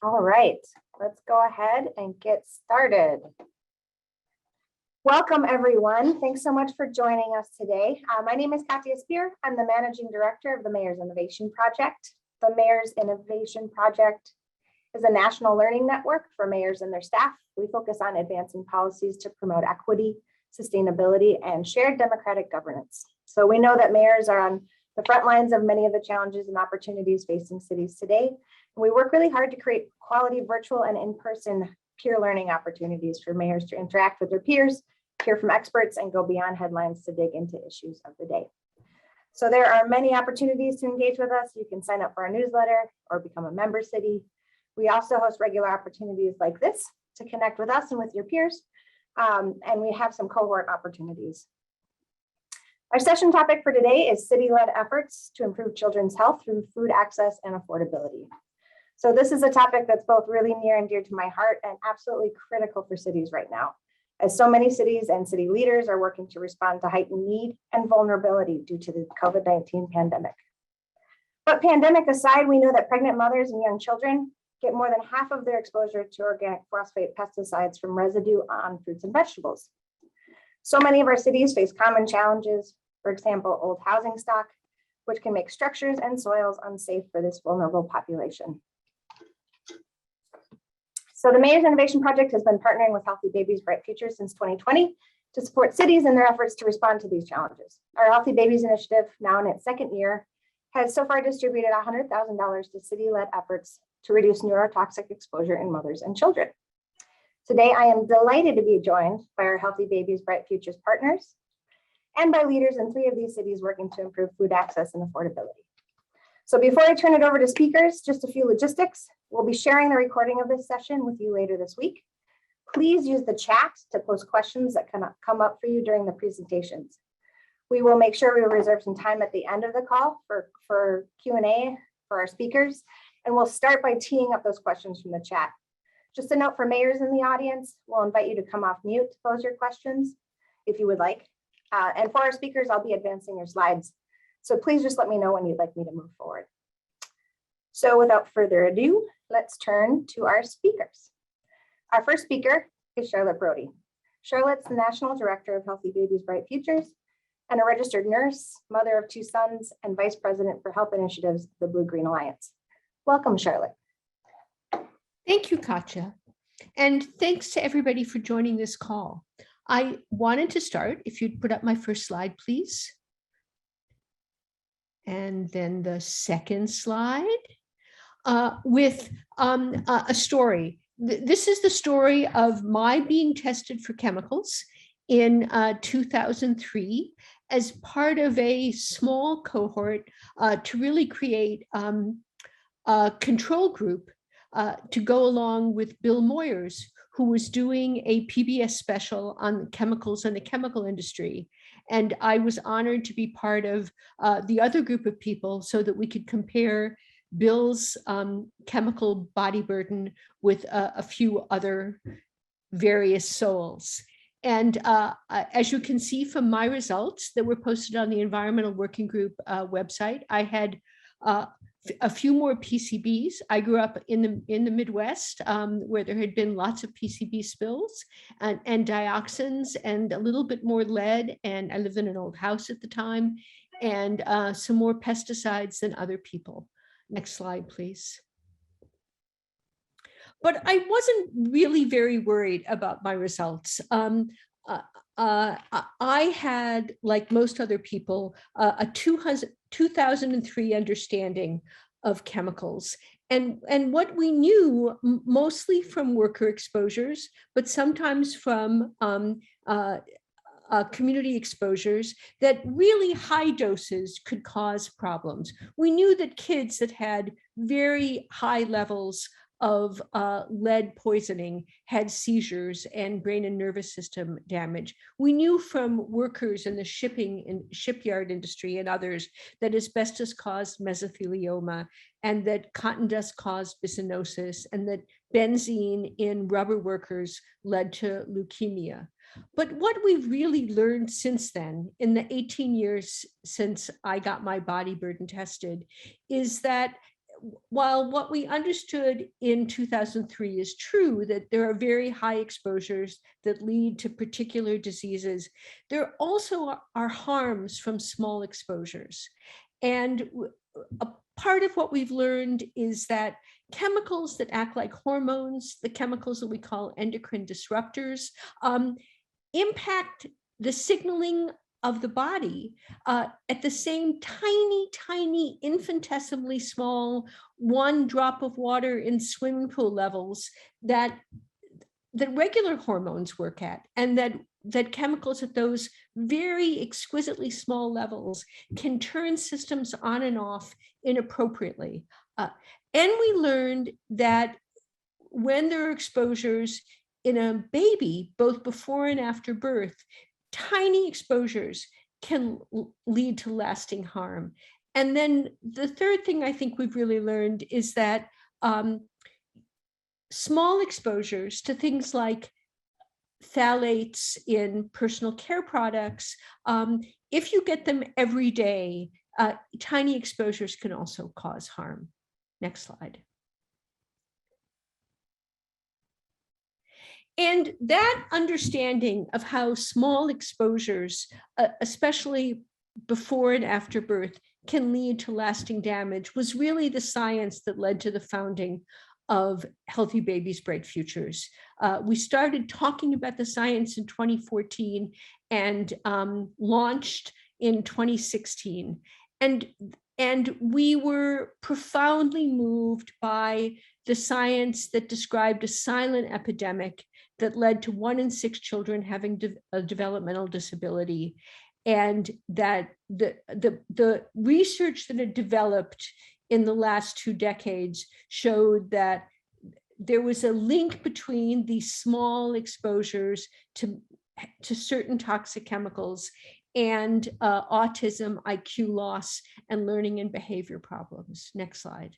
All right, let's go ahead and get started. Welcome, everyone. Thanks so much for joining us today. My name is Katya Spear. I'm the Managing Director of the Mayor's Innovation Project. The Mayor's Innovation Project is a national learning network for mayors and their staff. We focus on advancing policies to promote equity, sustainability, and shared democratic governance. So we know that mayors are on the front lines of many of the challenges and opportunities facing cities today. And we work really hard to create quality virtual and in-person peer learning opportunities for mayors to interact with their peers, hear from experts, and go beyond headlines to dig into issues of the day. So there are many opportunities to engage with us. You can sign up for our newsletter or become a member city. We also host regular opportunities like this to connect with us and with your peers. And we have some cohort opportunities. Our session topic for today is city-led efforts to improve children's health through food access and affordability. So this is a topic that's both really near and dear to my heart and absolutely critical for cities right now, as so many cities and city leaders are working to respond to heightened need and vulnerability due to the COVID-19 pandemic. But pandemic aside, we know that pregnant mothers and young children get more than half of their exposure to organic phosphate pesticides from residue on fruits and vegetables. So many of our cities face common challenges, for example, old housing stock, which can make structures and soils unsafe for this vulnerable population. So the Mayor's Innovation Project has been partnering with Healthy Babies, Bright Futures since 2020 to support cities in their efforts to respond to these challenges. Our Healthy Babies initiative, now in its second year, has so far distributed $100,000 to city-led efforts to reduce neurotoxic exposure in mothers and children. Today, I am delighted to be joined by our Healthy Babies, Bright Futures partners and by leaders in 3 of these cities working to improve food access and affordability. So before I turn it over to speakers, just a few logistics. We'll be sharing the recording of this session with you later this week. Please use the chat to post questions that can come up for you during the presentations. We will make sure we reserve some time at the end of the call for Q&A for our speakers, and we'll start by teeing up those questions from the chat. Just a note for mayors in the audience, we'll invite you to come off mute to pose your questions if you would like. And for our speakers, I'll be advancing your slides. So please just let me know when you'd like me to move forward. So without further ado, let's turn to our speakers. Our first speaker is Charlotte Brody. Charlotte's the National Director of Healthy Babies, Bright Futures, and a registered nurse, mother of 2 sons, and Vice President for Health Initiatives, the Blue Green Alliance. Welcome, Charlotte. Thank you, Katya. And thanks to everybody for joining this call. I wanted to start, if you'd put up my first slide, please. And then the second slide with a story. This is the story of my being tested for chemicals in 2003 as part of a small cohort to really create a control group to go along with Bill Moyers, who was doing a PBS special on chemicals and the chemical industry. And I was honored to be part of the other group of people so that we could compare Bill's chemical body burden with a few other various souls. And as you can see from my results that were posted on the Environmental Working Group website, I had a few more PCBs. I grew up in the Midwest where there had been lots of PCB spills and dioxins and a little bit more lead. And I lived in an old house at the time, and some more pesticides than other people. Next slide, please. But I wasn't really very worried about my results. I had, like most other people, a 2003 understanding of chemicals. And what we knew, mostly from worker exposures, but sometimes from community exposures, that really high doses could cause problems. We knew that kids that had very high levels of lead poisoning had seizures and brain and nervous system damage. We knew from workers in the shipyard industry and others that asbestos caused mesothelioma, and that cotton dust caused bisonosis, and that benzene in rubber workers led to leukemia. But what we've really learned since then, in the 18 years since I got my body burden tested, is that while what we understood in 2003 is true, that there are very high exposures that lead to particular diseases, there also are harms from small exposures. And a part of what we've learned is that chemicals that act like hormones, the chemicals that we call endocrine disruptors, impact the signaling of the body at the same tiny, infinitesimally small 1 drop of water in swimming pool levels that regular hormones work at, and that chemicals at those very exquisitely small levels can turn systems on and off inappropriately. And we learned that when there are exposures in a baby, both before and after birth, tiny exposures can lead to lasting harm. And then the third thing I think we've really learned is that small exposures to things like phthalates in personal care products, if you get them every day, tiny exposures can also cause harm. Next slide. And that understanding of how small exposures, especially before and after birth, can lead to lasting damage was really the science that led to the founding of Healthy Babies, Bright Futures. We started talking about the science in 2014 and launched in 2016. And we were profoundly moved by the science that described a silent epidemic that led to 1 in 6 children having a developmental disability. And that the research that had developed in the last 2 decades showed that there was a link between these small exposures to certain toxic chemicals and autism, IQ loss, and learning and behavior problems. Next slide.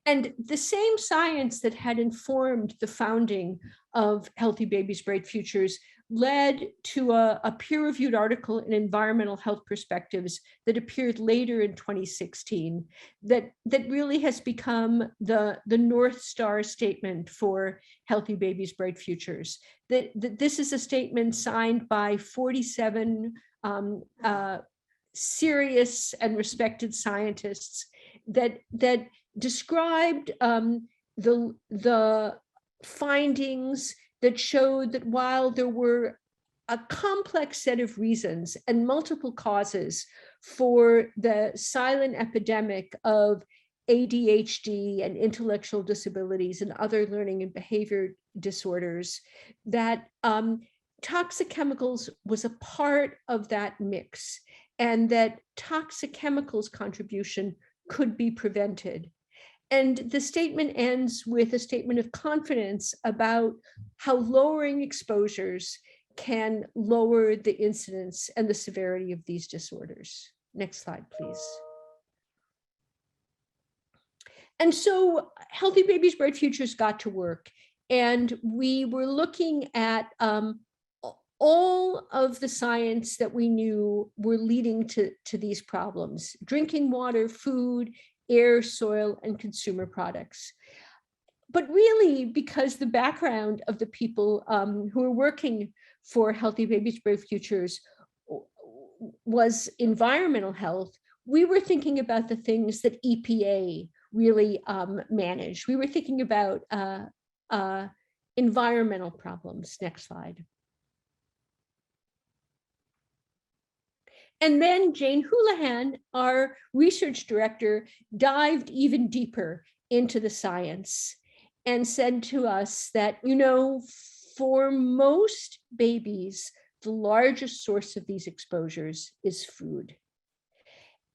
And the same science that had informed the founding of Healthy Babies, Bright Futures led to a peer-reviewed article in Environmental Health Perspectives that appeared later in 2016 that really has become the North Star statement for Healthy Babies, Bright Futures. That this is a statement signed by 47 serious and respected scientists that described the findings that showed that while there were a complex set of reasons and multiple causes for the silent epidemic of ADHD and intellectual disabilities and other learning and behavior disorders, that toxic chemicals was a part of that mix, and that toxic chemicals contribution could be prevented. And the statement ends with a statement of confidence about how lowering exposures can lower the incidence and the severity of these disorders. Next slide, please. And so Healthy Babies, Bright Futures got to work, and we were looking at all of the science that we knew were leading to these problems: drinking water, food, air, soil, and consumer products. But really, because the background of the people who are working for Healthy Babies, Bright Futures was environmental health, we were thinking about the things that EPA really managed. We were thinking about environmental problems. Next slide. And then Jane Houlihan, our research director, dived even deeper into the science and said to us that, you know, for most babies, the largest source of these exposures is food.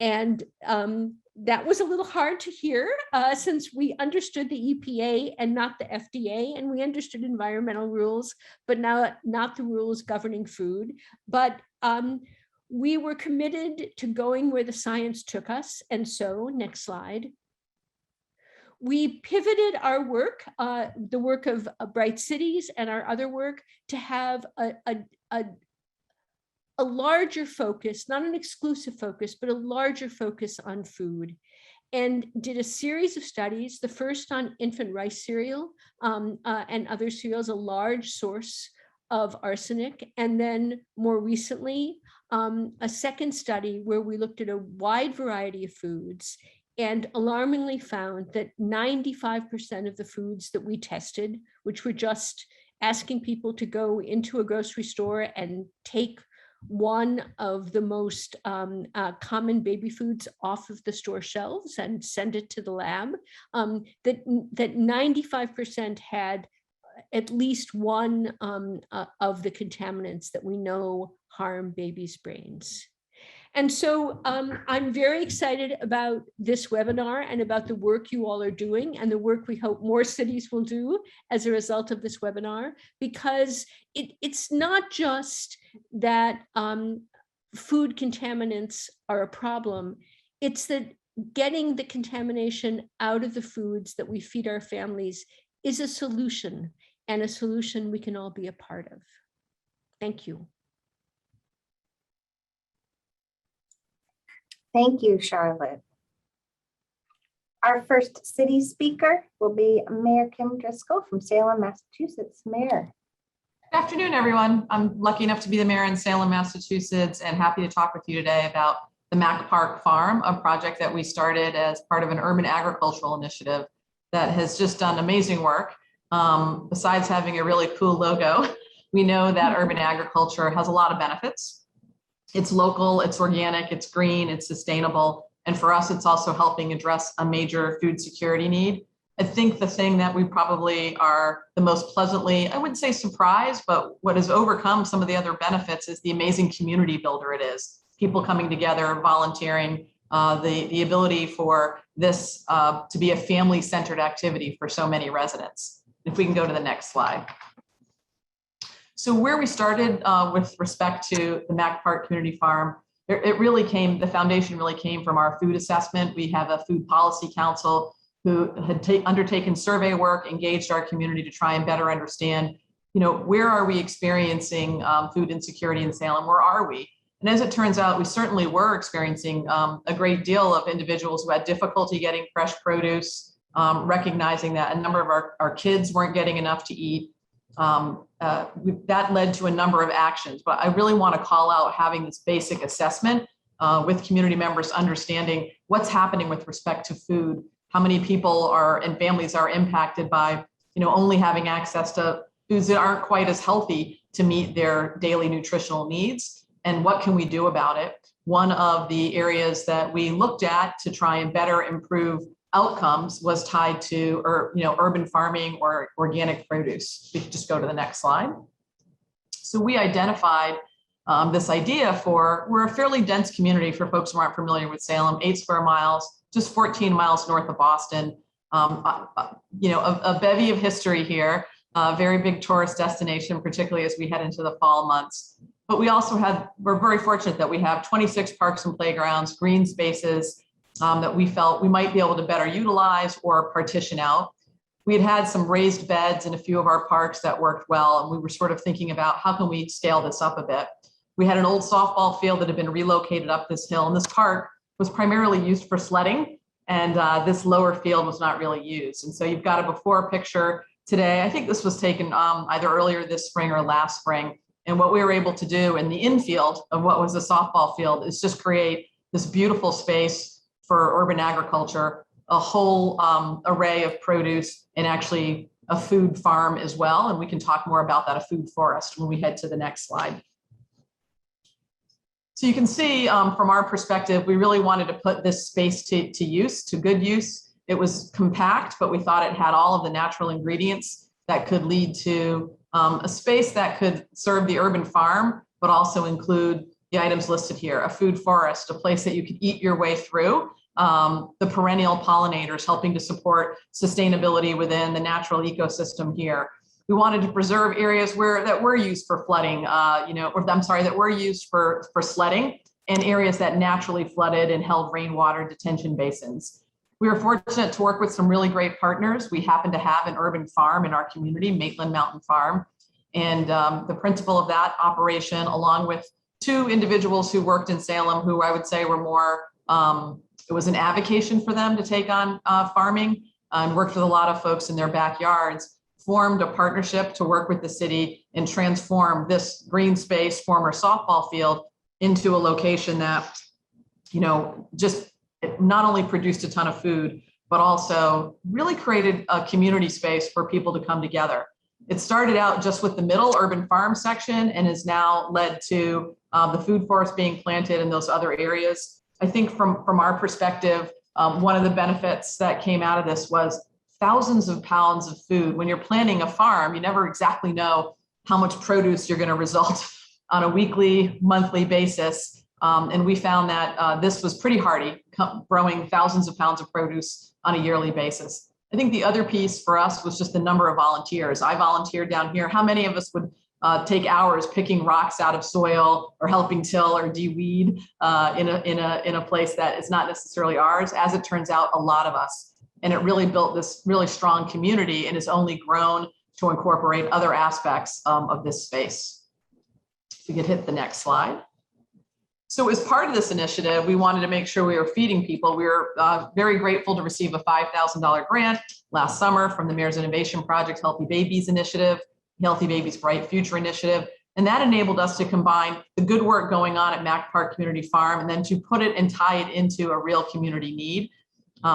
And that was a little hard to hear since we understood the EPA and not the FDA, and we understood environmental rules, but now not the rules governing food. But we were committed to going where the science took us. And so, next slide. We pivoted our work, the work of Bright Cities and our other work, to have a a larger focus, not an exclusive focus, but a larger focus on food, and did a series of studies, the first on infant rice cereal and other cereals, a large source of arsenic. And then more recently, a second study where we looked at a wide variety of foods and alarmingly found that 95% of the foods that we tested, which were just asking people to go into a grocery store and take one of the most common baby foods off of the store shelves and send it to the lab, that 95% had at least one of the contaminants that we know harm babies' brains. And so I'm very excited about this webinar and about the work you all are doing and the work we hope more cities will do as a result of this webinar, because it's not just that food contaminants are a problem, it's that getting the contamination out of the foods that we feed our families is a solution, and a solution we can all be a part of. Thank you. Thank you, Charlotte. Our first city speaker will be Mayor Kim Driscoll from Salem, Massachusetts. Mayor. Good afternoon, everyone. I'm lucky enough to be the mayor in Salem, Massachusetts, and happy to talk with you today about the Mac Park Farm, a project that we started as part of an urban agricultural initiative that has just done amazing work. Besides having a really cool logo, we know that urban agriculture has a lot of benefits. It's local, it's organic, it's green, it's sustainable. And for us, it's also helping address a major food security need. I think the thing that we probably are the most pleasantly, I wouldn't say surprised, but what has overcome some of the other benefits is the amazing community builder it is. People coming together, volunteering, the ability for this to be a family-centered activity for so many residents. If we can go to the next slide. So where we started with respect to the Mac Park Community Farm, the foundation really came from our food assessment. We have a food policy council who had undertaken survey work, engaged our community to try and better understand, where are we experiencing food insecurity in Salem? Where are we? And as it turns out, we certainly were experiencing a great deal of individuals who had difficulty getting fresh produce, recognizing that a number of our kids weren't getting enough to eat. That led to a number of actions, but I really want to call out having this basic assessment with community members, understanding what's happening with respect to food, how many people and families are impacted by, only having access to foods that aren't quite as healthy to meet their daily nutritional needs, and what can we do about it. One of the areas that we looked at to try and better improve outcomes was tied to urban farming or organic produce. We could just go to the next slide. So we identified this idea we're a fairly dense community for folks who aren't familiar with Salem, 8 square miles, just 14 miles north of Boston. A bevy of history here, a very big tourist destination, particularly as we head into the fall months. But we're very fortunate that we have 26 parks and playgrounds, green spaces, that we felt we might be able to better utilize or partition out. We had some raised beds in a few of our parks that worked well, and we were sort of thinking about how can we scale this up a bit. We had an old softball field that had been relocated up this hill, and this park was primarily used for sledding, and this lower field was not really used. And so you've got a before picture today. I think this was taken either earlier this spring or last spring. And what we were able to do in the infield of what was a softball field is just create this beautiful space for urban agriculture, a whole array of produce, and actually a food farm as well. And we can talk more about that, a food forest, when we head to the next slide. So you can see from our perspective, we really wanted to put this space to good use. It was compact, but we thought it had all of the natural ingredients that could lead to a space that could serve the urban farm, but also include the items listed here, a food forest, a place that you could eat your way through, the perennial pollinators helping to support sustainability within the natural ecosystem here. We wanted to preserve areas that were used for flooding, that were used for sledding, and areas that naturally flooded and held rainwater detention basins. We were fortunate to work with some really great partners. We happen to have an urban farm in our community, Maitland Mountain Farm. And the principal of that operation, along with two individuals who worked in Salem who I would say were more, it was an avocation for them to take on farming and worked with a lot of folks in their backyards, formed a partnership to work with the city and transform this green space, former softball field, into a location that, just not only produced a ton of food, but also really created a community space for people to come together. It started out just with the middle urban farm section and has now led to the food forest being planted in those other areas. I think from our perspective, one of the benefits that came out of this was thousands of pounds of food. When you're planning a farm, you never exactly know how much produce you're going to result on a weekly, monthly basis. And we found that this was pretty hardy, growing thousands of pounds of produce on a yearly basis. I think the other piece for us was just the number of volunteers. I volunteered down here. How many of us would take hours picking rocks out of soil or helping till or de-weed in a place that is not necessarily ours? As it turns out, a lot of us. And it really built this really strong community and has only grown to incorporate other aspects of this space. If we could hit the next slide. So as part of this initiative, we wanted to make sure we were feeding people. We were very grateful to receive a $5,000 grant last summer from the Mayor's Innovation Project Healthy Babies Initiative, Healthy Babies Bright Future Initiative. And that enabled us to combine the good work going on at Mack Park Community Farm and then to put it and tie it into a real community need.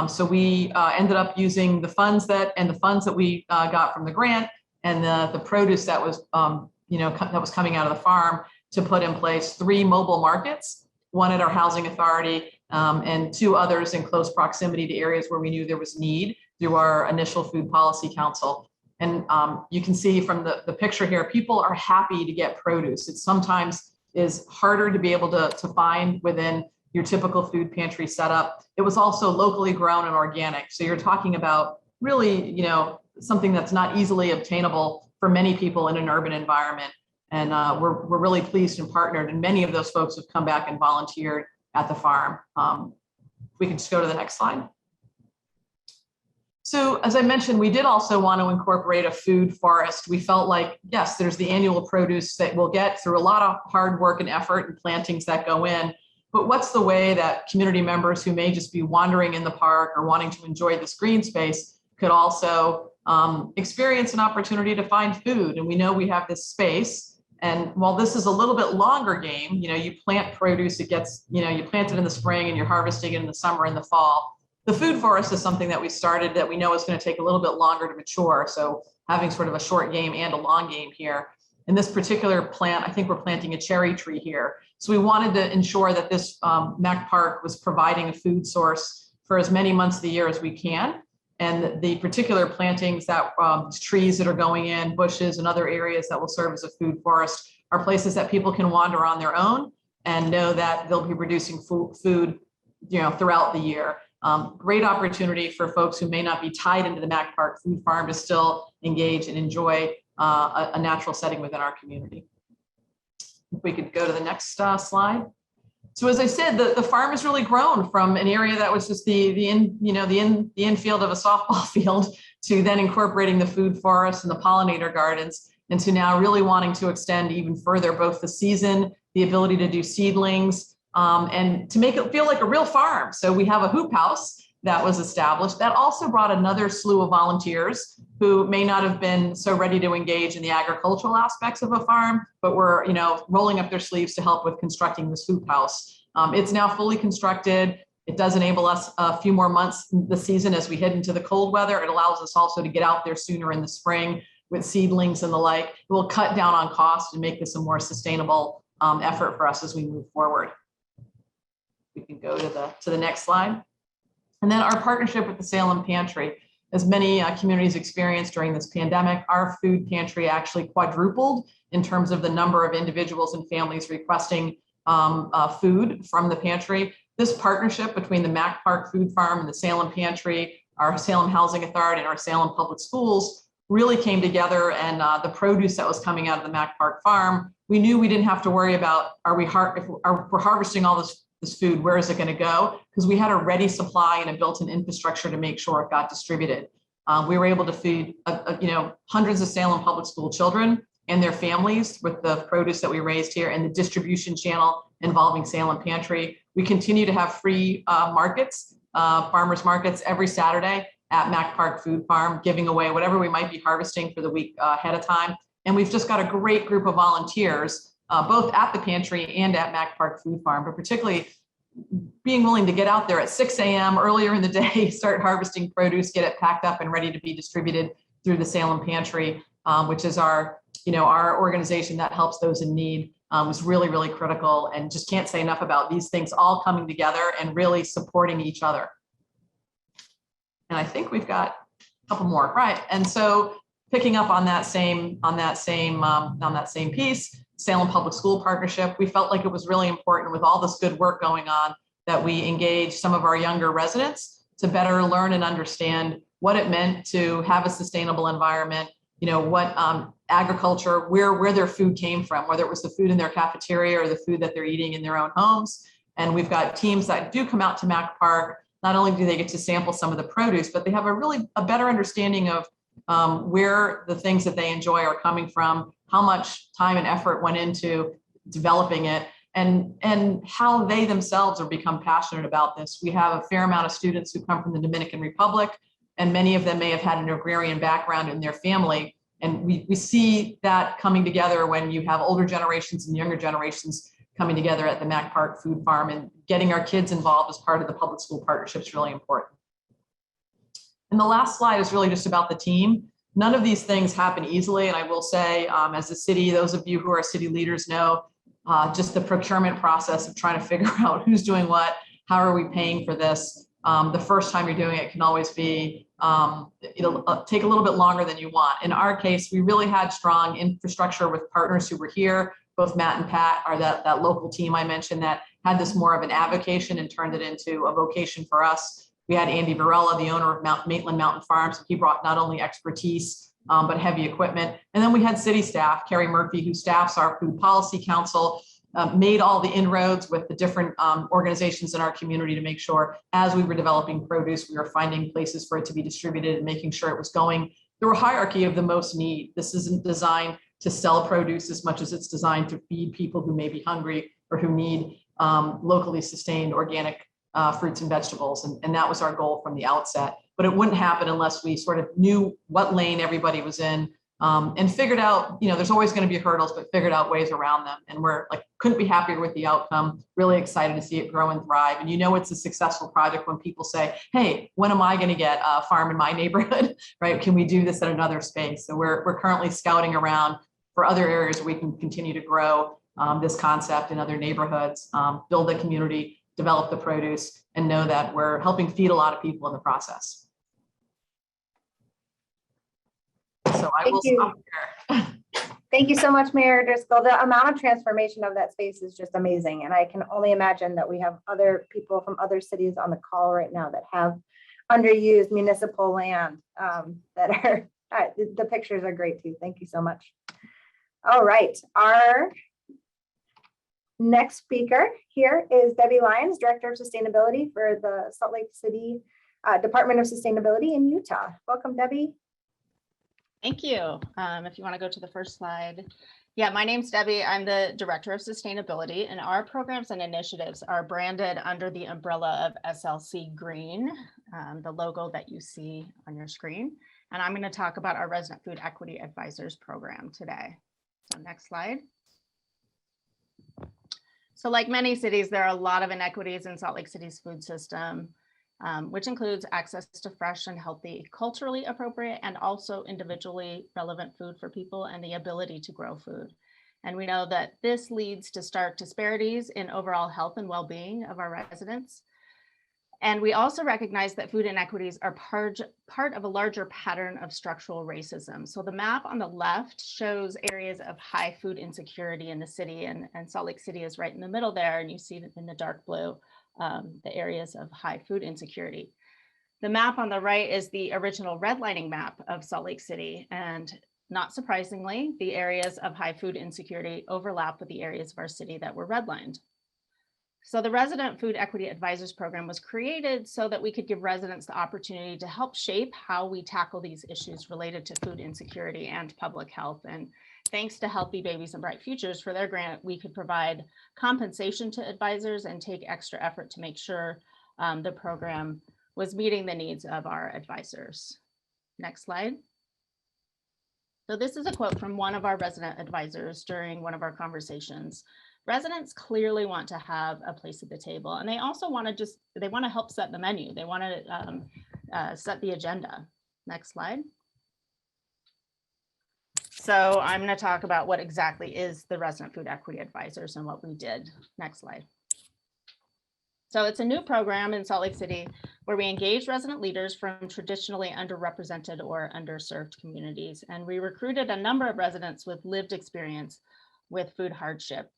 So we ended up using the funds that we got from the grant and the produce that was that was coming out of the farm to put in place 3 mobile markets, one at our housing authority and 2 others in close proximity to areas where we knew there was need through our initial food policy council. And you can see from the picture here, people are happy to get produce. It sometimes is harder to be able to find within your typical food pantry setup. It was also locally grown and organic. So you're talking about really, something that's not easily obtainable for many people in an urban environment. And we're really pleased and partnered. And many of those folks have come back and volunteered at the farm. We can just go to the next slide. So as I mentioned, we did also want to incorporate a food forest. We felt like, yes, there's the annual produce that we'll get through a lot of hard work and effort and plantings that go in. But what's the way that community members who may just be wandering in the park or wanting to enjoy this green space could also experience an opportunity to find food? And we know we have this space. And while this is a little bit longer game, you plant produce, it gets, you plant it in the spring and you're harvesting it in the summer and the fall. The food forest is something that we started that we know is going to take a little bit longer to mature. So having sort of a short game and a long game here. In this particular plant, I think we're planting a cherry tree here. So we wanted to ensure that this Mack Park was providing a food source for as many months of the year as we can. And the particular plantings that trees that are going in, bushes and other areas that will serve as a food forest are places that people can wander on their own and know that they'll be producing food, throughout the year. Great opportunity for folks who may not be tied into the Mack Park Food Farm to still engage and enjoy a natural setting within our community. If we could go to the next slide. So as I said, the farm has really grown from an area that was just the infield of a softball field to then incorporating the food forest and the pollinator gardens, and to now really wanting to extend even further both the season, the ability to do seedlings, and to make it feel like a real farm. So we have a hoop house that was established that also brought another slew of volunteers who may not have been so ready to engage in the agricultural aspects of a farm, but were, rolling up their sleeves to help with constructing this hoop house. It's now fully constructed. It does enable us a few more months the season as we head into the cold weather. It allows us also to get out there sooner in the spring with seedlings and the like. It will cut down on cost and make this a more sustainable effort for us as we move forward. We can go to the next slide. And then our partnership with the Salem Pantry. As many communities experienced during this pandemic, our food pantry actually quadrupled in terms of the number of individuals and families requesting food from the pantry. This partnership between the Mack Park Food Farm and the Salem Pantry, our Salem Housing Authority, and our Salem Public Schools really came together, and the produce that was coming out of the Mack Park Farm, we knew we didn't have to worry about, if we're harvesting all this food, where is it going to go? Because we had a ready supply and a built-in infrastructure to make sure it got distributed. We were able to feed, hundreds of Salem public school children and their families with the produce that we raised here and the distribution channel involving Salem Pantry. We continue to have free markets, farmers markets every Saturday at Mac Park Food Farm, giving away whatever we might be harvesting for the week ahead of time. And we've just got a great group of volunteers, both at the pantry and at Mac Park Food Farm, but particularly being willing to get out there at 6 a.m. earlier in the day, start harvesting produce, get it packed up and ready to be distributed through the Salem Pantry, which is our organization that helps those in need, was really, really critical, and just can't say enough about these things all coming together and really supporting each other. And I think we've got a couple more, right? And so picking up on that same piece, Salem Public School Partnership, we felt like it was really important with all this good work going on that we engage some of our younger residents to better learn and understand what it meant to have a sustainable environment, what agriculture, where their food came from, whether it was the food in their cafeteria or the food that they're eating in their own homes. And we've got teams that do come out to Mac Park. Not only do they get to sample some of the produce, but they have a better understanding of where the things that they enjoy are coming from, how much time and effort went into developing it, and how they themselves have become passionate about this. We have a fair amount of students who come from the Dominican Republic, and many of them may have had an agrarian background in their family. And we see that coming together when you have older generations and younger generations coming together at the Mac Park Food Farm, and getting our kids involved as part of the public school partnership is really important. And the last slide is really just about the team. None of these things happen easily. And I will say, as a city, those of you who are city leaders know just the procurement process of trying to figure out who's doing what, how are we paying for this. The first time you're doing it can always be, it'll take a little bit longer than you want. In our case, we really had strong infrastructure with partners who were here. Both Matt and Pat are that local team I mentioned that had this more of an avocation and turned it into a vocation for us. We had Andy Varela, the owner of Maitland Mountain Farms. He brought not only expertise, but heavy equipment. And then we had city staff, Carrie Murphy, who staffs our Food Policy Council, made all the inroads with the different organizations in our community to make sure as we were developing produce, we were finding places for it to be distributed and making sure it was going through a hierarchy of the most need. This isn't designed to sell produce as much as it's designed to feed people who may be hungry or who need locally sustained organic fruits and vegetables. And that was our goal from the outset. But it wouldn't happen unless we sort of knew what lane everybody was in, and figured out, there's always going to be hurdles, but figured out ways around them. And we're couldn't be happier with the outcome, really excited to see it grow and thrive. And it's a successful project when people say, hey, when am I going to get a farm in my neighborhood, right? Can we do this at another space? So we're currently scouting around for other areas where we can continue to grow this concept in other neighborhoods, build a community, develop the produce, and know that we're helping feed a lot of people in the process. So I will stop here. Thank you so much, Mayor Driscoll. The amount of transformation of that space is just amazing. And I can only imagine that we have other people from other cities on the call right now that have underused municipal land that are, the pictures are great too. Thank you so much. All right, our next speaker here is Debbie Lyons, Director of Sustainability for the Salt Lake City Department of Sustainability in Utah. Welcome, Debbie. Thank you. If you want to go to the first slide. Yeah, my name's Debbie. I'm the Director of Sustainability, and our programs and initiatives are branded under the umbrella of SLC Green, the logo that you see on your screen. And I'm going to talk about our Resident Food Equity Advisors program today. So next slide. So like many cities, there are a lot of inequities in Salt Lake City's food system, which includes access to fresh and healthy, culturally appropriate, and also individually relevant food for people and the ability to grow food. And we know that this leads to stark disparities in overall health and well-being of our residents. And we also recognize that food inequities are part of a larger pattern of structural racism. So the map on the left shows areas of high food insecurity in the city, and Salt Lake City is right in the middle there, and you see in the dark blue, the areas of high food insecurity. The map on the right is the original redlining map of Salt Lake City, and not surprisingly, the areas of high food insecurity overlap with the areas of our city that were redlined. So the Resident Food Equity Advisors program was created so that we could give residents the opportunity to help shape how we tackle these issues related to food insecurity and public health. And thanks to Healthy Babies and Bright Futures for their grant, we could provide compensation to advisors and take extra effort to make sure the program was meeting the needs of our advisors. Next slide. So this is a quote from one of our resident advisors during one of our conversations. Residents clearly want to have a place at the table, and they also want to they want to help set the menu. They want to set the agenda. Next slide. So I'm going to talk about what exactly is the Resident Food Equity Advisors and what we did. Next slide. So it's a new program in Salt Lake City where we engage resident leaders from traditionally underrepresented or underserved communities. And we recruited a number of residents with lived experience with food hardship.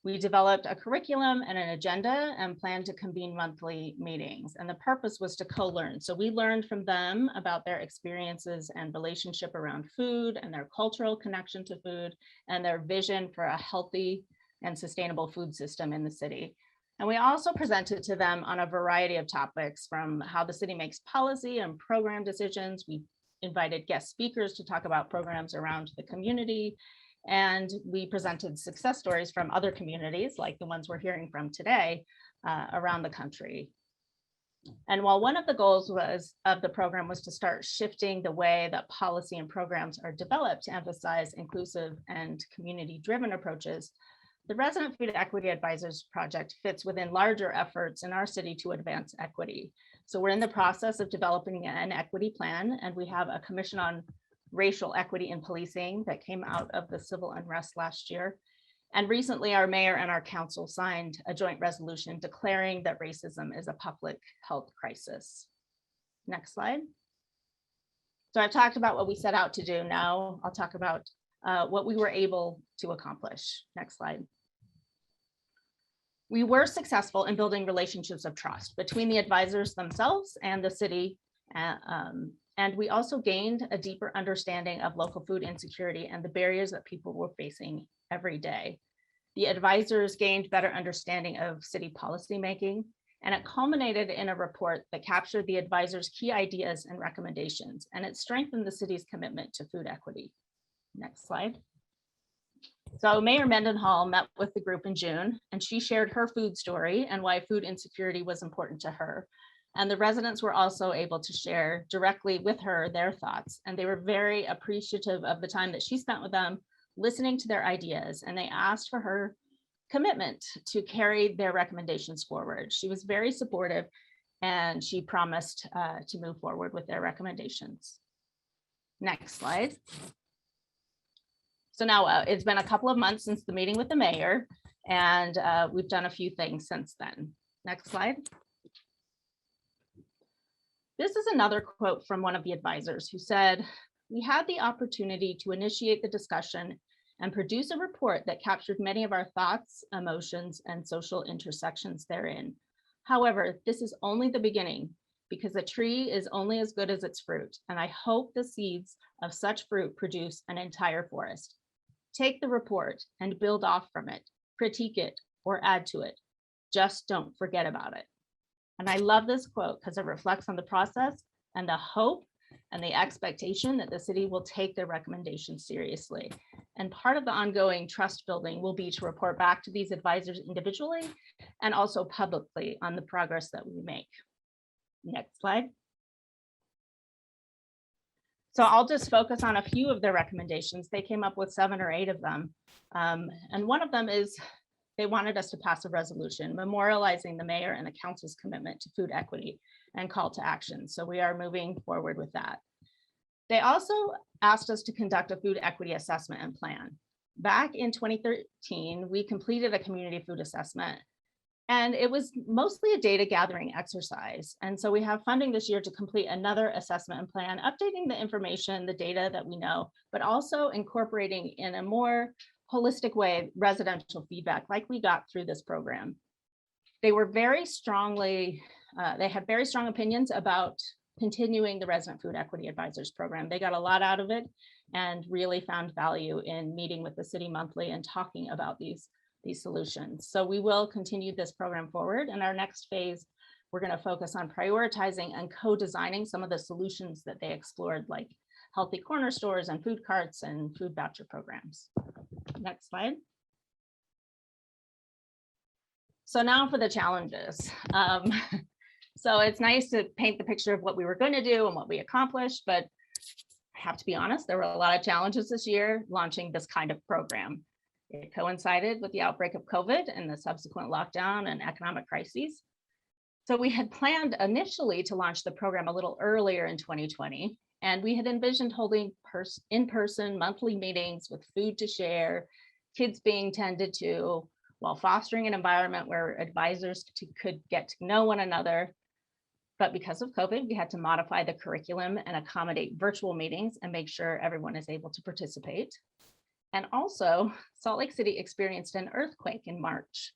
We developed a curriculum and an agenda and planned to convene monthly meetings. And the purpose was to co-learn. So we learned from them about their experiences and relationship around food and their cultural connection to food and their vision for a healthy and sustainable food system in the city. And we also presented to them on a variety of topics, from how the city makes policy and program decisions. We invited guest speakers to talk about programs around the community. And we presented success stories from other communities, like the ones we're hearing from today, around the country. And while one of the goals of the program was to start shifting the way that policy and programs are developed to emphasize inclusive and community-driven approaches, the Resident Food Equity Advisors Project fits within larger efforts in our city to advance equity. So we're in the process of developing an equity plan, and we have a commission on racial equity in policing that came out of the civil unrest last year. And recently, our mayor and our council signed a joint resolution declaring that racism is a public health crisis. Next slide. So I've talked about what we set out to do. Now I'll talk about what we were able to accomplish. Next slide. We were successful in building relationships of trust between the advisors themselves and the city. And we also gained a deeper understanding of local food insecurity and the barriers that people were facing every day. The advisors gained better understanding of city policymaking, and it culminated in a report that captured the advisors' key ideas and recommendations, and it strengthened the city's commitment to food equity. Next slide. So Mayor Mendenhall met with the group in June, and she shared her food story and why food insecurity was important to her. And the residents were also able to share directly with her their thoughts, and they were very appreciative of the time that she spent with them, listening to their ideas, and they asked for her commitment to carry their recommendations forward. She was very supportive, and she promised to move forward with their recommendations. Next slide. So now it's been a couple of months since the meeting with the mayor, and we've done a few things since then. Next slide. This is another quote from one of the advisors who said, "We had the opportunity to initiate the discussion and produce a report that captured many of our thoughts, emotions, and social intersections therein. However, this is only the beginning, because a tree is only as good as its fruit, and I hope the seeds of such fruit produce an entire forest. Take the report and build off from it, critique it, or add to it. Just don't forget about it." And I love this quote because it reflects on the process and the hope and the expectation that the city will take their recommendations seriously. And part of the ongoing trust building will be to report back to these advisors individually and also publicly on the progress that we make. Next slide. So I'll just focus on a few of their recommendations. They came up with 7 or 8 of them. And one of them is they wanted us to pass a resolution memorializing the mayor and the council's commitment to food equity and call to action. So we are moving forward with that. They also asked us to conduct a food equity assessment and plan. Back in 2013, we completed a community food assessment, and it was mostly a data gathering exercise. And so we have funding this year to complete another assessment and plan, updating the information, the data that we know, but also incorporating in a more holistic way residential feedback like we got through this program. They were very strongly, they had very strong opinions about continuing the Resident Food Equity Advisors program. They got a lot out of it and really found value in meeting with the city monthly and talking about these solutions. So we will continue this program forward. In our next phase, we're going to focus on prioritizing and co-designing some of the solutions that they explored, like healthy corner stores and food carts and food voucher programs. Next slide. So now for the challenges. So it's nice to paint the picture of what we were going to do and what we accomplished, but I have to be honest, there were a lot of challenges this year launching this kind of program. It coincided with the outbreak of COVID and the subsequent lockdown and economic crises. So we had planned initially to launch the program a little earlier in 2020, and we had envisioned holding in-person monthly meetings with food to share, kids being tended to, while fostering an environment where advisors could get to know one another. But because of COVID, we had to modify the curriculum and accommodate virtual meetings and make sure everyone is able to participate. And also, Salt Lake City experienced an earthquake in March,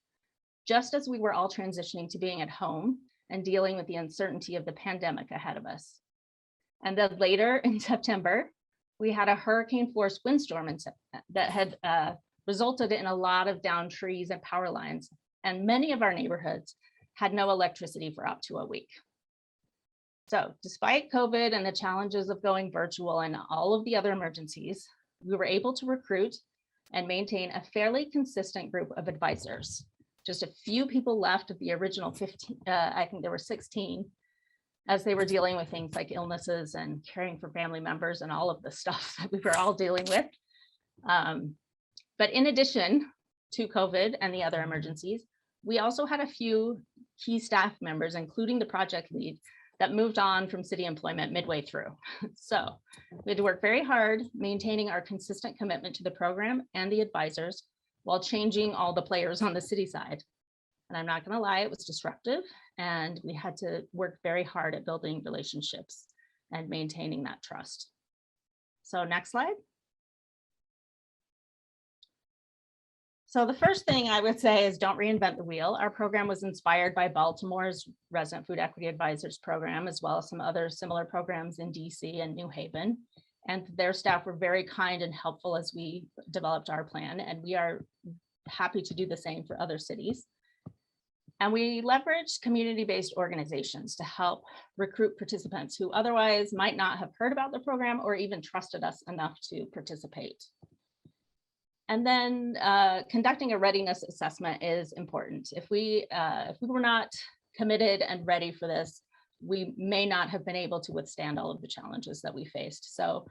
just as we were all transitioning to being at home and dealing with the uncertainty of the pandemic ahead of us. And then later in September, we had a hurricane-force windstorm that had resulted in a lot of downed trees and power lines, and many of our neighborhoods had no electricity for up to a week. So despite COVID and the challenges of going virtual and all of the other emergencies, we were able to recruit and maintain a fairly consistent group of advisors. Just a few people left of the original 15, I think there were 16, as they were dealing with things like illnesses and caring for family members and all of the stuff that we were all dealing with. But in addition to COVID and the other emergencies, we also had a few key staff members, including the project lead, that moved on from city employment midway through. So we had to work very hard maintaining our consistent commitment to the program and the advisors while changing all the players on the city side. And I'm not going to lie, it was disruptive, and we had to work very hard at building relationships and maintaining that trust. So next slide. So the first thing I would say is don't reinvent the wheel. Our program was inspired by Baltimore's Resident Food Equity Advisors program, as well as some other similar programs in DC and New Haven. And their staff were very kind and helpful as we developed our plan, and we are happy to do the same for other cities. And we leveraged community-based organizations to help recruit participants who otherwise might not have heard about the program or even trusted us enough to participate. And then conducting a readiness assessment is important. If we were not committed and ready for this, we may not have been able to withstand all of the challenges that we faced. So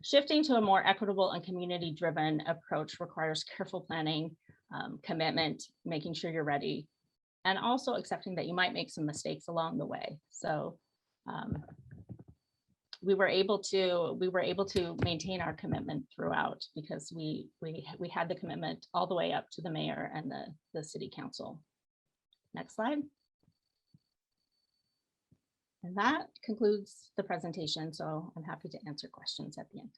shifting to a more equitable and community-driven approach requires careful planning, commitment, making sure you're ready, and also accepting that you might make some mistakes along the way. So we were able to maintain our commitment throughout because we had the commitment all the way up to the mayor and the city council. Next slide. And that concludes the presentation. So I'm happy to answer questions at the end.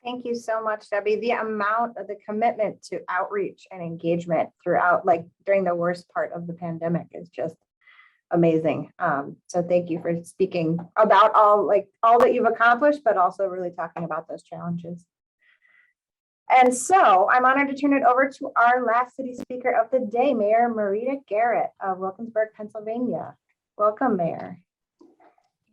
Thank you so much, Debbie. The amount of the commitment to outreach and engagement throughout, like during the worst part of the pandemic, is just amazing. So thank you for speaking about all that you've accomplished, but also really talking about those challenges. And so I'm honored to turn it over to our last city speaker of the day, Mayor Marita Garrett of Wilkinsburg, Pennsylvania. Welcome, Mayor.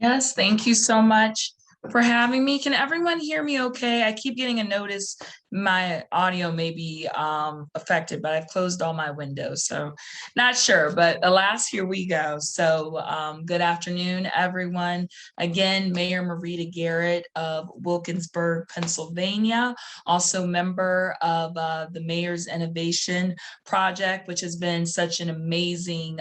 Yes, thank you so much for having me. Can everyone hear me okay? I keep getting a notice my audio may be affected, but I've closed all my windows, so not sure, but alas, here we go. So good afternoon, everyone. Again, Mayor Marita Garrett of Wilkinsburg, Pennsylvania, also member of the Mayor's Innovation Project, which has been such an amazing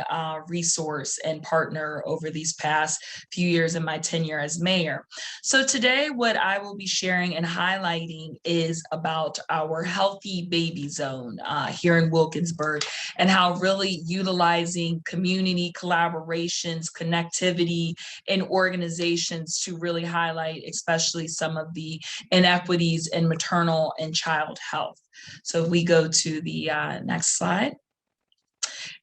resource and partner over these past few years in my tenure as mayor. So today, what I will be sharing and highlighting is about our Healthy Baby Zone here in Wilkinsburg, and how really utilizing community collaborations, connectivity, and organizations to really highlight especially some of the inequities in maternal and child health. So if we go to the next slide.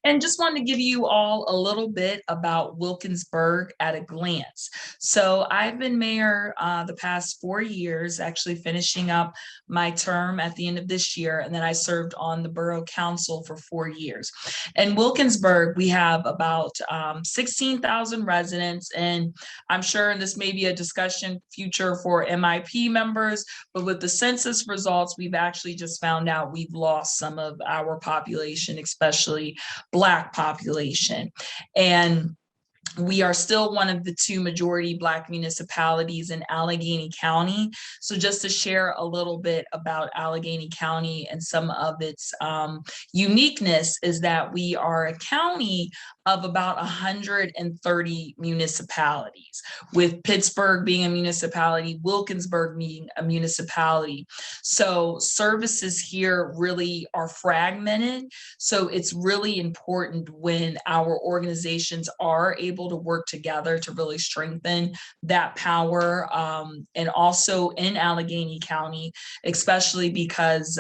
And just wanted to give you all a little bit about Wilkinsburg at a glance. So I've been mayor the past 4 years, actually finishing up my term at the end of this year. And then I served on the borough council for 4 years. In Wilkinsburg, we have about 16,000 residents. And I'm sure this may be a discussion future for MIP members, but with the census results, we've actually just found out we've lost some of our population, especially Black population. And we are still one of the 2 majority Black municipalities in Allegheny County. So just to share a little bit about Allegheny County and some of its uniqueness is that we are a county of about 130 municipalities, with Pittsburgh being a municipality, Wilkinsburg being a municipality. So services here really are fragmented. So it's really important when our organizations are able to work together to really strengthen that power. And also in Allegheny County, especially because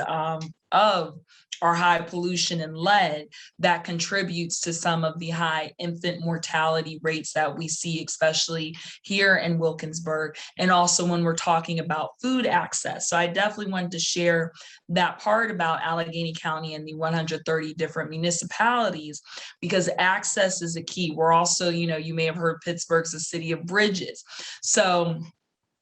of our high pollution and lead, that contributes to some of the high infant mortality rates that we see, especially here in Wilkinsburg, and also when we're talking about food access. So I definitely wanted to share that part about Allegheny County and the 130 different municipalities, because access is a key. We're also, you may have heard Pittsburgh's a city of bridges. So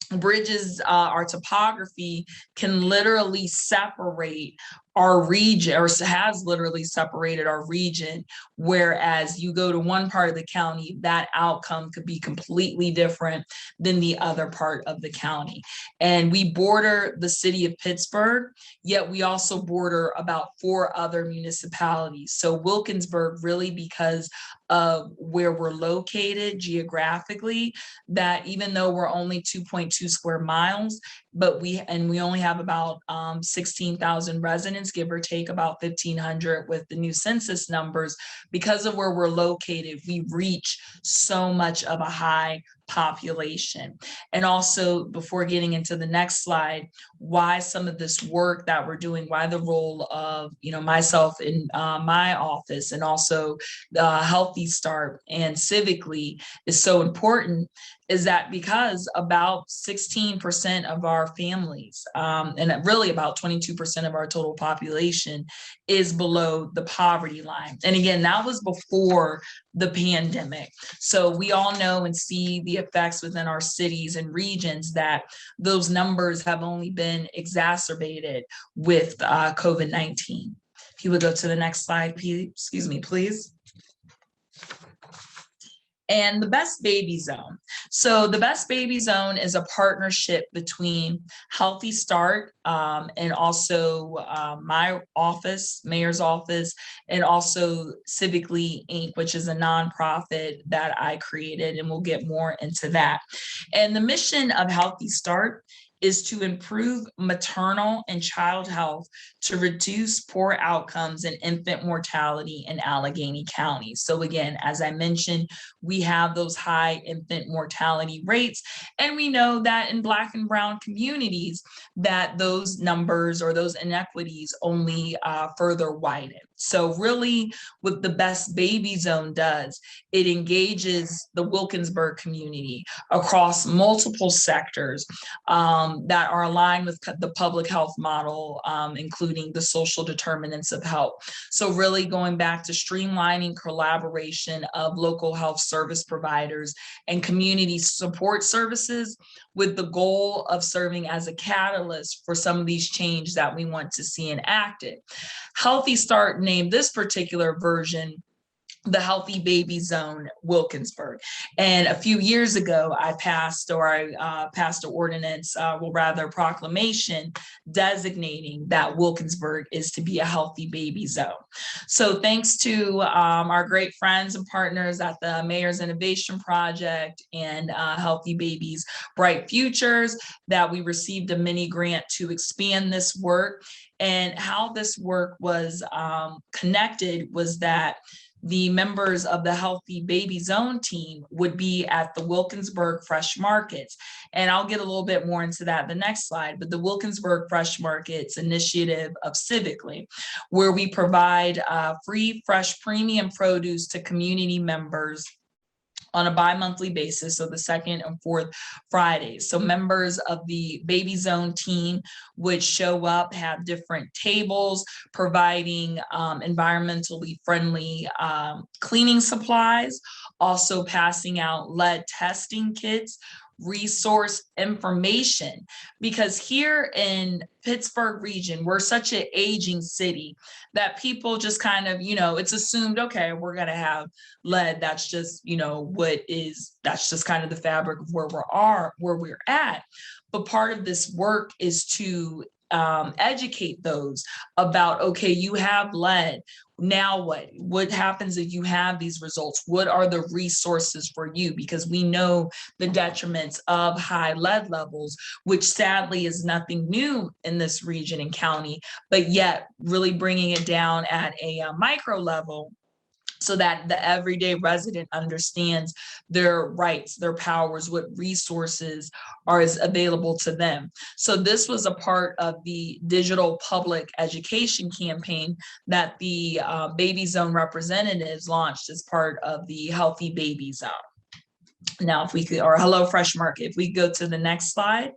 bridges, our topography can literally separate our region, or has literally separated our region, whereas you go to one part of the county, that outcome could be completely different than the other part of the county. And we border the city of Pittsburgh, yet we also border about 4 other municipalities. So Wilkinsburg, really because of where we're located geographically, that even though we're only 2.2 square miles, but we only have about 16,000 residents, give or take about 1,500 with the new census numbers. Because of where we're located, we reach so much of a high population. And also, before getting into the next slide, why some of this work that we're doing, why the role of myself in my office, and also the Healthy Start and civically is so important, is that because about 16% of our families, and really about 22% of our total population, is below the poverty line. And again, that was before the pandemic. So we all know and see the effects within our cities and regions that those numbers have only been exacerbated with COVID-19. If you would go to the next slide, please. And the Best Baby Zone. So the Best Baby Zone is a partnership between Healthy Start and also my office, mayor's office, and also Civically Inc., which is a nonprofit that I created, and we'll get more into that. And the mission of Healthy Start is to improve maternal and child health to reduce poor outcomes and infant mortality in Allegheny County. So again, as I mentioned, we have those high infant mortality rates, and we know that in Black and Brown communities that those numbers or those inequities only further widen. So really what the Best Baby Zone does, it engages the Wilkinsburg community across multiple sectors that are aligned with the public health model, including the social determinants of health. So really going back to streamlining collaboration of local health service providers and community support services, with the goal of serving as a catalyst for some of these changes that we want to see enacted. Healthy Start named this particular version the Healthy Baby Zone Wilkinsburg. And a few years ago, I passed an ordinance, proclamation designating that Wilkinsburg is to be a healthy baby zone. So thanks to our great friends and partners at the Mayor's Innovation Project and Healthy Babies Bright Futures, that we received a mini grant to expand this work. And how this work was connected was that the members of the Healthy Baby Zone team would be at the Wilkinsburg Fresh Markets. And I'll get a little bit more into that in the next slide, but the Wilkinsburg Fresh Markets initiative of Civically, where we provide free fresh premium produce to community members on a bi-monthly basis, so the second and fourth Fridays. So members of the Baby Zone team would show up, have different tables, providing environmentally friendly cleaning supplies, also passing out lead testing kits, resource information, because here in Pittsburgh region, we're such an aging city that people just kind of, it's assumed, okay, we're going to have lead. That's just, that's just kind of the fabric of where we're at. But part of this work is to educate those about, okay, you have lead. Now what happens if you have these results? What are the resources for you? Because we know the detriments of high lead levels, which sadly is nothing new in this region and county, but yet really bringing it down at a micro level, so that the everyday resident understands their rights, their powers, what resources are available to them. So this was a part of the digital public education campaign that the Baby Zone representatives launched as part of the Healthy Baby Zone. Now, if we could, or Hello Fresh Market, if we go to the next slide.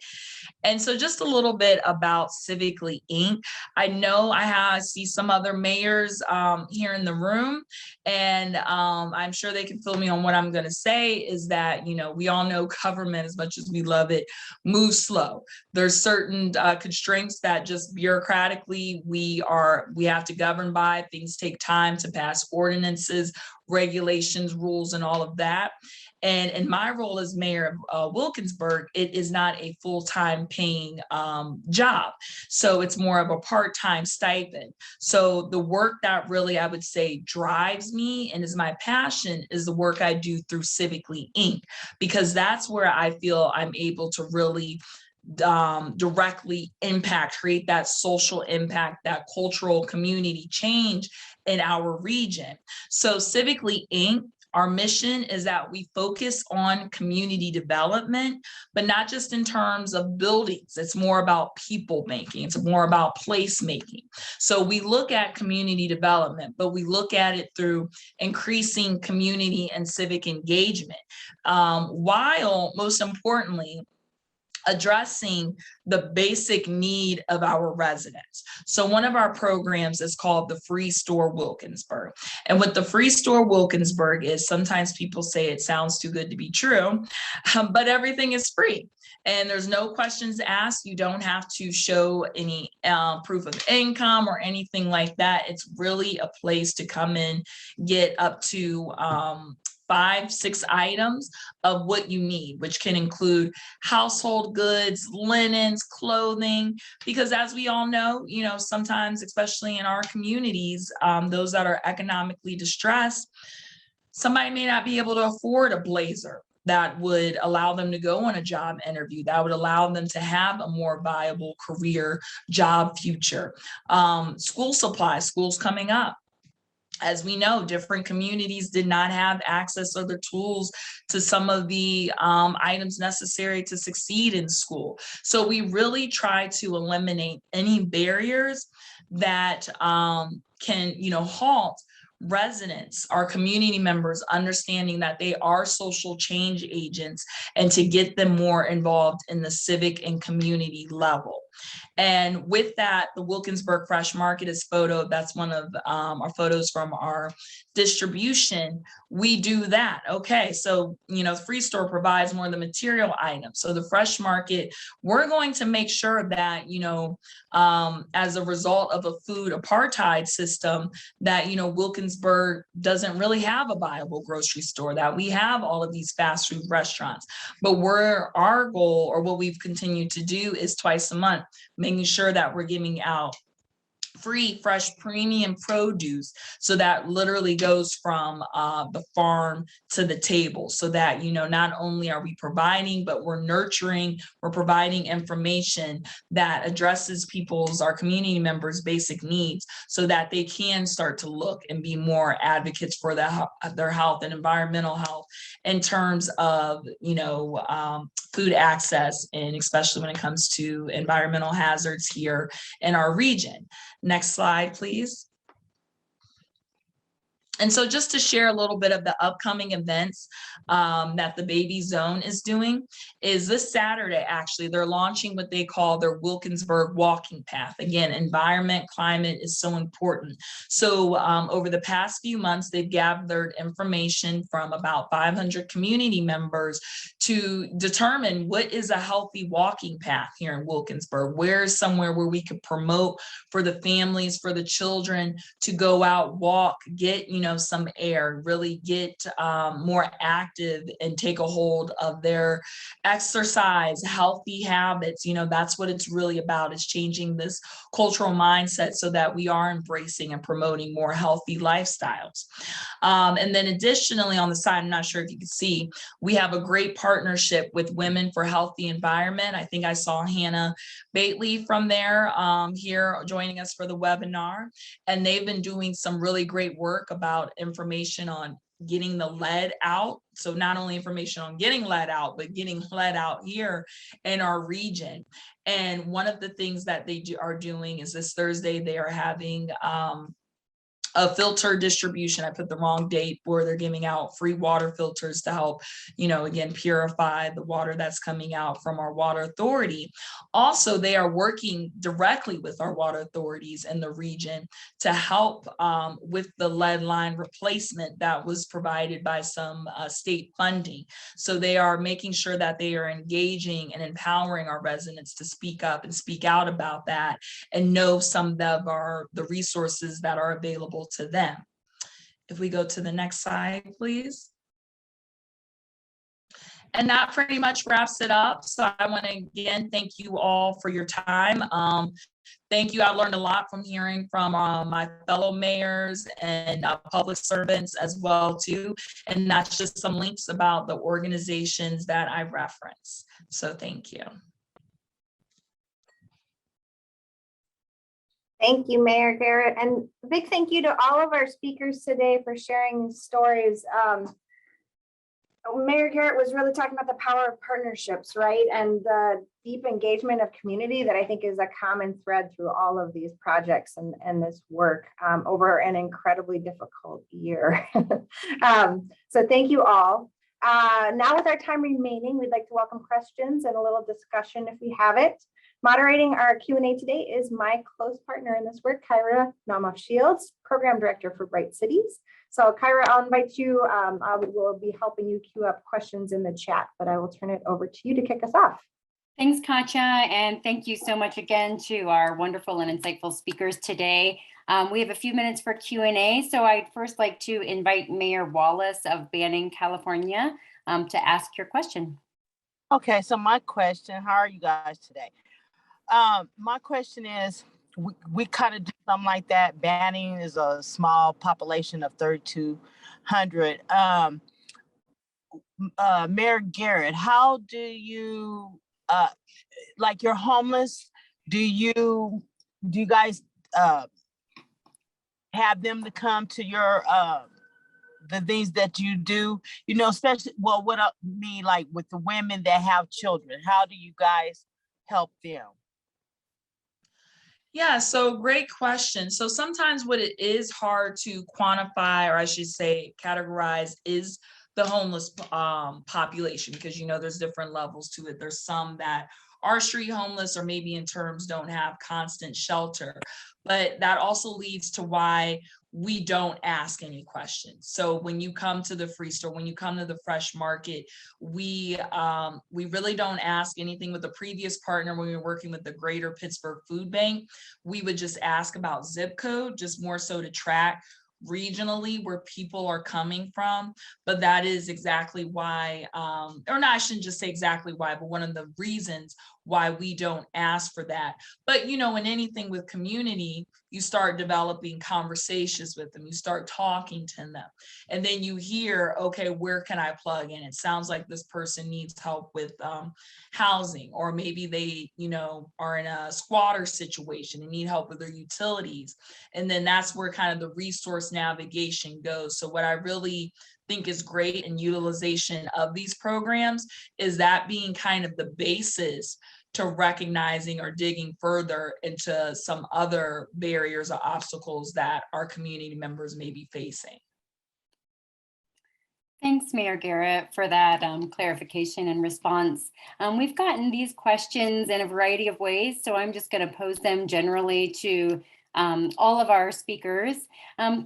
And so just a little bit about Civically Inc. I know I see some other mayors here in the room, and I'm sure they can fill me on what I'm going to say is that, we all know government, as much as we love it, moves slow. There's certain constraints that just bureaucratically we have to govern by. Things take time to pass ordinances, regulations, rules, and all of that. And in my role as mayor of Wilkinsburg, it is not a full-time paying job. So it's more of a part-time stipend. So the work that really, I would say, drives me and is my passion is the work I do through Civically Inc., because that's where I feel I'm able to really directly impact, create that social impact, that cultural community change in our region. So Civically Inc., our mission is that we focus on community development, but not just in terms of buildings. It's more about people making. It's more about place making. So we look at community development, but we look at it through increasing community and civic engagement, while most importantly, addressing the basic need of our residents. So one of our programs is called the Free Store Wilkinsburg. And what the Free Store Wilkinsburg is, sometimes people say it sounds too good to be true, but everything is free. And there's no questions asked. You don't have to show any proof of income or anything like that. It's really a place to come in, get up to 5-6 items of what you need, which can include household goods, linens, clothing, because as we all know, sometimes, especially in our communities, those that are economically distressed, somebody may not be able to afford a blazer that would allow them to go on a job interview, that would allow them to have a more viable career job future. School supplies, school's coming up. As we know, different communities did not have access or the tools to some of the items necessary to succeed in school. So we really try to eliminate any barriers that can, halt residents, our community members, understanding that they are social change agents and to get them more involved in the civic and community level. And with that, the Wilkinsburg Fresh Market is that's one of our photos from our distribution. We do that. Okay, so, Free Store provides more of the material items. So the Fresh Market, we're going to make sure that, as a result of a food apartheid system, that, Wilkinsburg doesn't really have a viable grocery store, that we have all of these fast food restaurants. But our goal, or what we've continued to do, is twice a month, making sure that we're giving out free fresh premium produce, so that literally goes from the farm to the table, so that, you know, not only are we providing, but we're nurturing, we're providing information that addresses our community members' basic needs, so that they can start to look and be more advocates for their health and environmental health in terms of, you know, food access, and especially when it comes to environmental hazards here in our region. Next slide, please. And so just to share a little bit of the upcoming events that the Baby Zone is doing is this Saturday, actually, they're launching what they call their Wilkinsburg Walking Path. Again, environment, climate is so important. So over the past few months, they've gathered information from about 500 community members to determine what is a healthy walking path here in Wilkinsburg. Where is somewhere where we could promote for the families, for the children to go out, walk, get, you know, some air, really get more active and take a hold of their exercise, healthy habits. You know, that's what it's really about, is changing this cultural mindset so that we are embracing and promoting more healthy lifestyles. And then additionally on the side, I'm not sure if you can see, we have a great partnership with Women for Healthy Environment. I think I saw Hannah Bately from there here joining us for the webinar. And they've been doing some really great work about information on getting the lead out. So not only information on getting lead out, but getting lead out here in our region. And one of the things that they are doing is this Thursday, they are having a filter distribution. I put the wrong date, where they're giving out free water filters to help, you know, again, purify the water that's coming out from our water authority. Also, they are working directly with our water authorities in the region to help with the lead line replacement that was provided by some state funding. So they are making sure that they are engaging and empowering our residents to speak up and speak out about that, and know some of the resources that are available to them. If we go to the next slide, please. And that pretty much wraps it up. So I want to again thank you all for your time. Thank you. I learned a lot from hearing from my fellow mayors and public servants as well too. And that's just some links about the organizations that I referenced. So thank you. Thank you, Mayor Garrett, and a big thank you to all of our speakers today for sharing these stories. Mayor Garrett was really talking about the power of partnerships, right? And the deep engagement of community that I think is a common thread through all of these projects and this work over an incredibly difficult year. So thank you all. Now with our time remaining, we'd like to welcome questions and a little discussion if we have it. Moderating our Q&A today is my close partner in this work, Kyra Namoff Shields, Program Director for Bright Cities. So Kyra, I'll invite you, I will be helping you queue up questions in the chat, but I will turn it over to you to kick us off. Thanks, Katya, and thank you so much again to our wonderful and insightful speakers today. We have a few minutes for Q&A, so I'd first like to invite Mayor Wallace of Banning, California, to ask your question. Okay, so my question, how are you guys today? My question is, we kind of do something like that. Banning is a small population of 3,200. Mayor Garrett, how do you, like you're homeless, do you guys have them to come to your, the things that you do, you know, especially, well, what I mean, like with the women that have children, how do you guys help them? Yeah, so great question. So sometimes what it is hard to quantify, or I should say categorize, is the homeless population, because, you know, there's different levels to it. There's some that are street homeless, or maybe in terms don't have constant shelter. But that also leads to why we don't ask any questions. So when you come to the free store, when you come to the fresh market, we really don't ask anything. With the previous partner, when we were working with the Greater Pittsburgh Food Bank, we would just ask about zip code, just more so to track regionally where people are coming from. But that is exactly why, or not, I shouldn't just say exactly why, but one of the reasons why we don't ask for that. But, you know, in anything with community, you start developing conversations with them, you start talking to them, and then you hear, okay, where can I plug in? It sounds like this person needs help with housing, or maybe they, are in a squatter situation and need help with their utilities. And then that's where kind of the resource navigation goes. So what I really think is great in utilization of these programs is that being kind of the basis to recognizing or digging further into some other barriers or obstacles that our community members may be facing. Thanks, Mayor Garrett, for that clarification and response. We've gotten these questions in a variety of ways, so I'm just going to pose them generally to all of our speakers.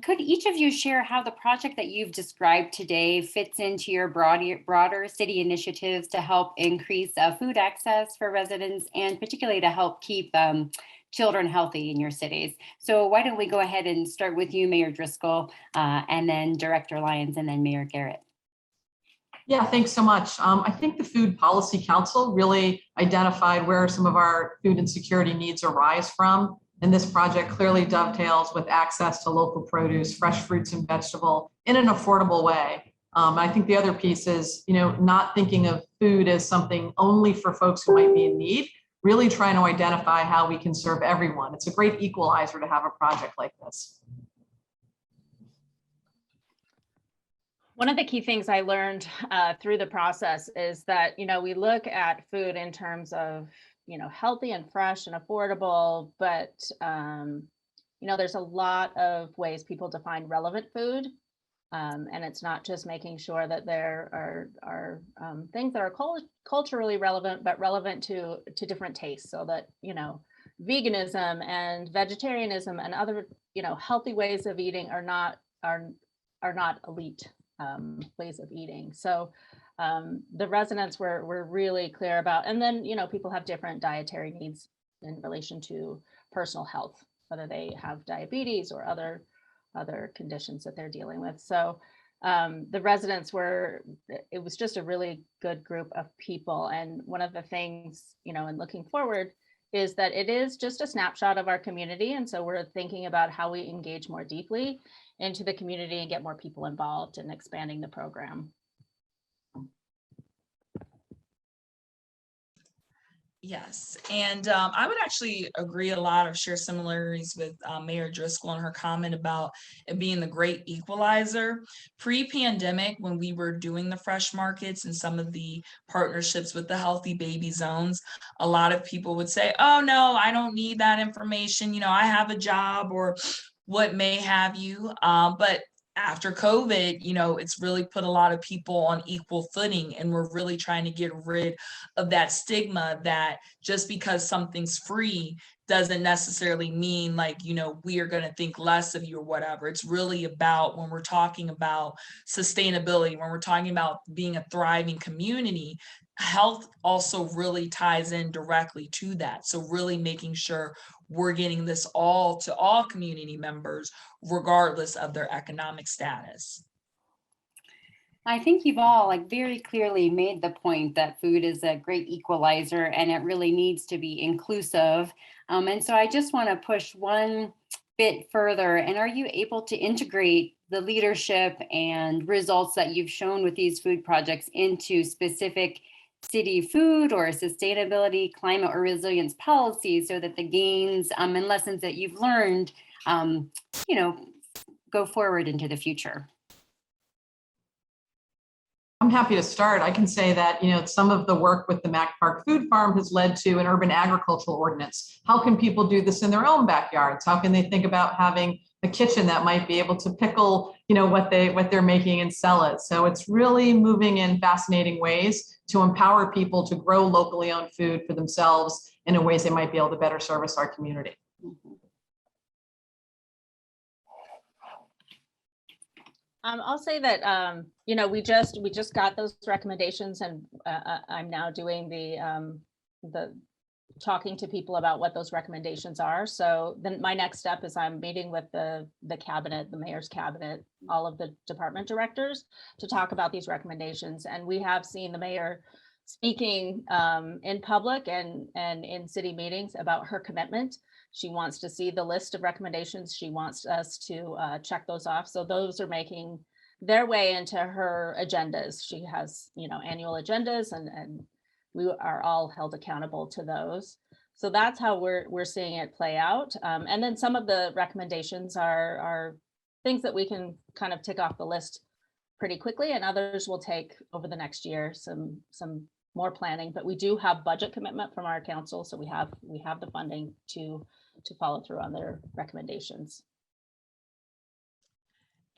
Could each of you share how the project that you've described today fits into your broader city initiatives to help increase food access for residents, and particularly to help keep children healthy in your cities? So why don't we go ahead and start with you, Mayor Driscoll, and then Director Lyons, and then Mayor Garrett. Yeah, thanks so much. I think the Food Policy Council really identified where some of our food insecurity needs arise from. And this project clearly dovetails with access to local produce, fresh fruits and vegetable in an affordable way. I think the other piece is, not thinking of food as something only for folks who might be in need, really trying to identify how we can serve everyone. It's a great equalizer to have a project like this. One of the key things I learned through the process is that, we look at food in terms of, healthy and fresh and affordable, but, there's a lot of ways people define relevant food. And it's not just making sure that there are things that are culturally relevant, but relevant to different tastes, so that, veganism and vegetarianism and other, healthy ways of eating are not elite ways of eating. So the residents were really clear about, and then, people have different dietary needs in relation to personal health, whether they have diabetes or other conditions that they're dealing with. So the residents it was just a really good group of people. And one of the things, in looking forward, is that it is just a snapshot of our community. And so we're thinking about how we engage more deeply into the community and get more people involved in expanding the program. Yes, and I would actually agree a lot of share similarities with Mayor Driscoll and her comment about it being the great equalizer. Pre-pandemic, when we were doing the fresh markets and some of the partnerships with the healthy baby zones, a lot of people would say, oh no, I don't need that information, I have a job or what may have you, but after COVID, it's really put a lot of people on equal footing, and we're really trying to get rid of that stigma that just because something's free doesn't necessarily mean like, we are going to think less of you or whatever. It's really about, when we're talking about sustainability, when we're talking about being a thriving community, health also really ties in directly to that. So really making sure we're getting this all to all community members, regardless of their economic status. I think you've all very clearly made the point that food is a great equalizer and it really needs to be inclusive. And so I just want to push one bit further. And are you able to integrate the leadership and results that you've shown with these food projects into specific city food or sustainability, climate or resilience policies, so that the gains and lessons that you've learned, go forward into the future? I'm happy to start. I can say that, some of the work with the Mac Park Food Farm has led to an urban agricultural ordinance. How can people do this in their own backyards? How can they think about having a kitchen that might be able to pickle, what they're making and sell it? So it's really moving in fascinating ways to empower people to grow locally owned food for themselves in ways they might be able to better service our community. I'll say that, we just got those recommendations, and I'm now doing the talking to people about what those recommendations are. So then my next step is I'm meeting with the cabinet, the mayor's cabinet, all of the department directors to talk about these recommendations. And we have seen the mayor speaking in public and in city meetings about her commitment. She wants to see the list of recommendations. She wants us to check those off. So those are making their way into her agendas. She has, annual agendas, and we are all held accountable to those. So that's how we're seeing it play out. And then some of the recommendations are things that we can kind of tick off the list pretty quickly, and others will take over the next year some more planning. But we do have budget commitment from our council, so we have the funding to follow through on their recommendations.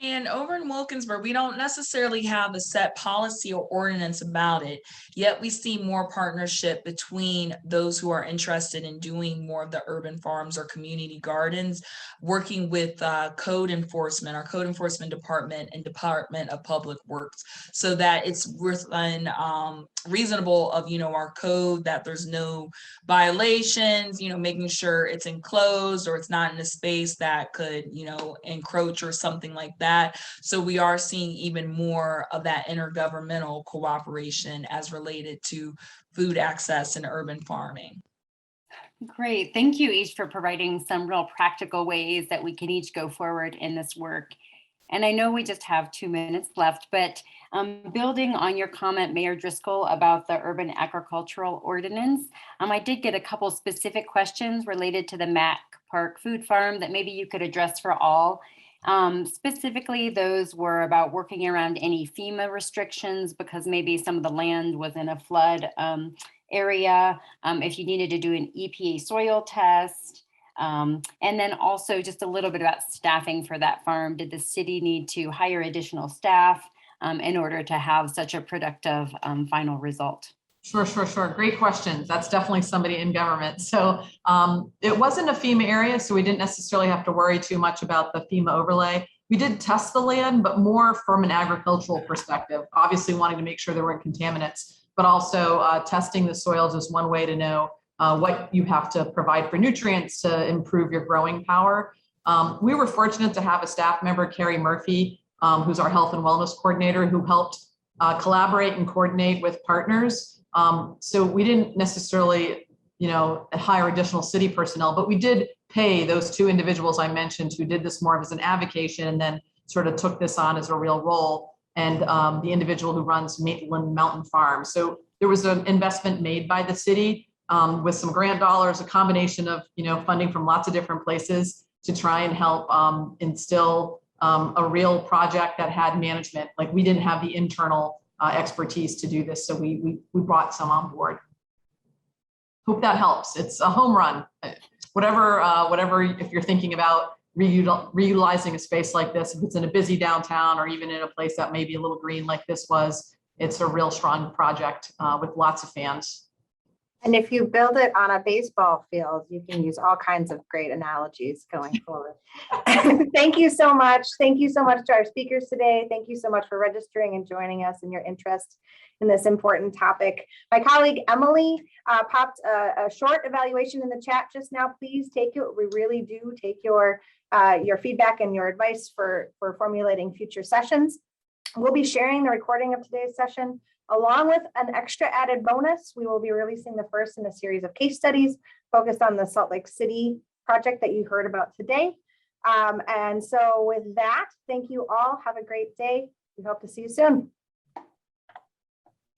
And over in Wilkinsburg, we don't necessarily have a set policy or ordinance about it, yet we see more partnership between those who are interested in doing more of the urban farms or community gardens, working with code enforcement, our code enforcement department and Department of Public Works, so that it's within reasonable of, our code, that there's no violations, making sure it's enclosed or it's not in a space that could, encroach or something like that. So we are seeing even more of that intergovernmental cooperation as related to food access and urban farming. Great. Thank you each for providing some real practical ways that we can each go forward in this work. And I know we just have 2 minutes left, but building on your comment, Mayor Driscoll, about the urban agricultural ordinance, I did get a couple specific questions related to the Mac Park Food Farm that maybe you could address for all. Specifically, those were about working around any FEMA restrictions, because maybe some of the land was in a flood area, if you needed to do an EPA soil test, and then also just a little bit about staffing for that farm. Did the city need to hire additional staff in order to have such a productive final result? Sure. Great questions. That's definitely somebody in government. So it wasn't a FEMA area, so we didn't necessarily have to worry too much about the FEMA overlay. We did test the land, but more from an agricultural perspective, obviously wanting to make sure there weren't contaminants, but also testing the soils is one way to know what you have to provide for nutrients to improve your growing power. We were fortunate to have a staff member, Carrie Murphy, who's our health and wellness coordinator, who helped collaborate and coordinate with partners. So we didn't necessarily, hire additional city personnel, but we did pay those 2 individuals I mentioned who did this more as an avocation and then sort of took this on as a real role, and the individual who runs Maitland Mountain Farm. So there was an investment made by the city with some grant dollars, a combination of, funding from lots of different places to try and help instill a real project that had management. Like, we didn't have the internal expertise to do this, so we brought some on board. Hope that helps. It's a home run. Whatever, if you're thinking about reutilizing a space like this, if it's in a busy downtown or even in a place that may be a little green like this was, it's a real strong project with lots of fans. And if you build it on a baseball field, you can use all kinds of great analogies going forward. Thank you so much. Thank you so much to our speakers today. Thank you so much for registering and joining us and your interest in this important topic. My colleague Emily popped a short evaluation in the chat just now. Please take it. We really do take your feedback and your advice for formulating future sessions. We'll be sharing the recording of today's session along with an extra added bonus. We will be releasing the first in a series of case studies focused on the Salt Lake City project that you heard about today. And so with that, thank you all. Have a great day. We hope to see you soon.